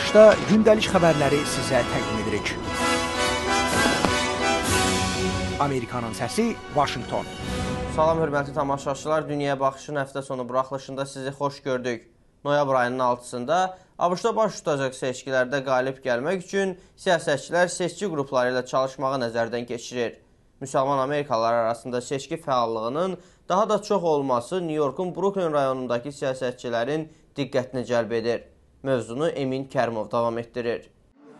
buraxılışda gündəlik xəbərləri sizə təqdim edirik. Amerikanın səsi, Washington. Salam hörmətli tamaşaçılar, Dünyaya Baxışın həftə sonu buraxılışında sizi xoş gördük. Noyabr ayının 6-sında ABŞ-da baş tutacaq seçkilərdə qalib gəlmək üçün siyasətçilər seçki qrupları ilə çalışmağı nəzərdən keçirir. Müsəlman Amerikalılar arasında seçki fəallığının daha da çox olması New Yorkun Brooklyn rayonundakı siyasətçilərin diqqətini cəlb edir. Mövzunu Emin Kərimov davam etdirir.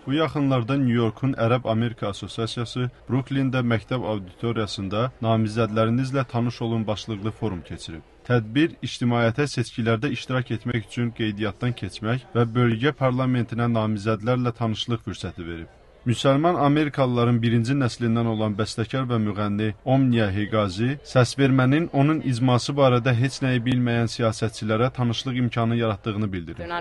Bu yaxınlarda New Yorkun Ərəb Amerika Assosiasiyası Brooklyndə məktəb auditoriyasında namizədlərinizlə tanış olun başlıqlı forum keçirib. Tədbir, ictimaiyyətə seçkilərdə iştirak etmək üçün qeydiyyatdan keçmək və bölgə parlamentinə namizədlərlə tanışlıq fürsəti verib. Müsəlman Amerikalıların birinci nəslindən olan bəstəkar və müğənni Omnia Higazi səsvermənin onun icması barədə heç nəyi bilməyən siyasətçilərə tanışlıq imkanı yaratdığını bildirir.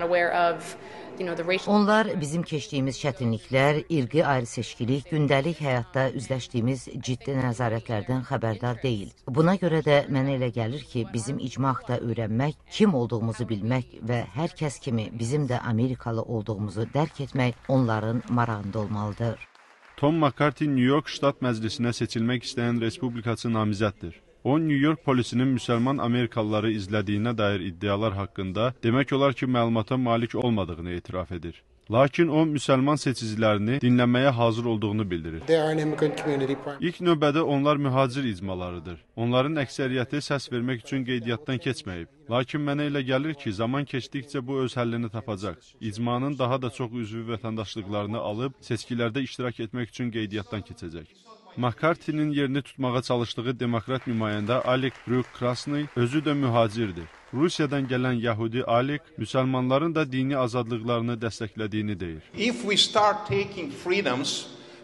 Onlar bizim keçdiyimiz çətinliklər, irqi ayrı-seçkilik, gündəlik həyatda üzləşdiyimiz ciddi nəzarətlərdən xəbərdar deyil. Buna görə də mənə elə gəlir ki, bizim icmaqda öyrənmək, kim olduğumuzu bilmək və hər kəs kimi bizim də Amerikalı olduğumuzu dərk etmək onların marağında olmalıdır. Tom McCarthy New York Ştat Məclisinə seçilmək istəyən respublikaçı namizəddir. O, New York polisinin müsəlman Amerikalıları izlədiyinə dair iddialar haqqında demək olar ki, məlumata malik olmadığını etiraf edir. Lakin o, müsəlman seçicilərini dinləməyə hazır olduğunu bildirir. İlk növbədə onlar mühacir icmalarıdır. Onların əksəriyyəti səs vermək üçün qeydiyyatdan keçməyib. Lakin mənə elə gəlir ki, zaman keçdikcə bu öz həllini tapacaq. İcmanın daha da çox üzvü vətəndaşlıqlarını alıb, seçkilərdə iştirak etmək üçün qeydiyyatdan keçəcək. McCarthy'nin yerini tutmağa çalışdığı demokrat nümayəndə Alec Brooke Krasny özü də mühacirdir. Rusiyadan gələn Yahudi Alec, müsəlmanların da dini azadlıqlarını dəstəklədiyini deyir.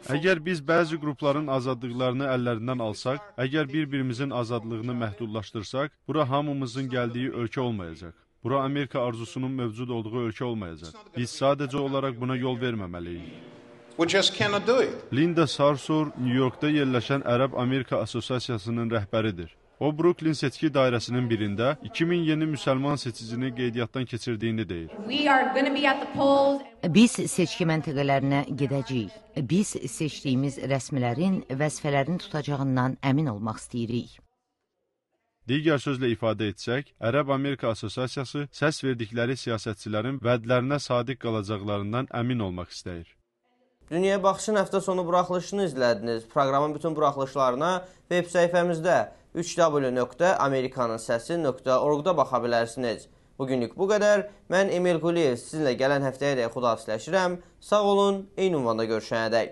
Əgər biz bəzi qrupların azadlıqlarını əllərindən alsaq, əgər bir-birimizin azadlığını məhdudlaşdırsaq, bura hamımızın gəldiyi ölkə olmayacaq. Bura Amerika arzusunun mövcud olduğu ölkə olmayacaq. Biz sadəcə olaraq buna yol verməməliyik. Linda Sarsour New Yorkda yerləşən Ərəb Amerika Assosiasiyasının rəhbəridir. O, Brooklyn seçki dairəsinin birində 2000 yeni müsəlman seçicini qeydiyyatdan keçirdiyini deyir. Biz seçki məntəqələrinə gedəcəyik. Biz seçdiyimiz rəsmilərin vəzifələrini tutacağından əmin olmaq istəyirik. Digər sözlə ifadə etsək, Ərəb Amerika Assosiasiyası səs verdikləri siyasətçilərin vədlərinə sadiq qalacaqlarından əmin olmaq istəyir. Dünyaya Baxışın həftə sonu buraxılışını izlədiniz. Proqramın bütün buraxılışlarına web səhifəmizdə www.amerikanınsəsi.org-da baxa bilərsiniz. Bugünlük bu qədər. Mən Emil Quliyev sizinlə gələn həftəyə də xudahafizləşirəm. Sağ olun, eyni ünvanda görüşənədək.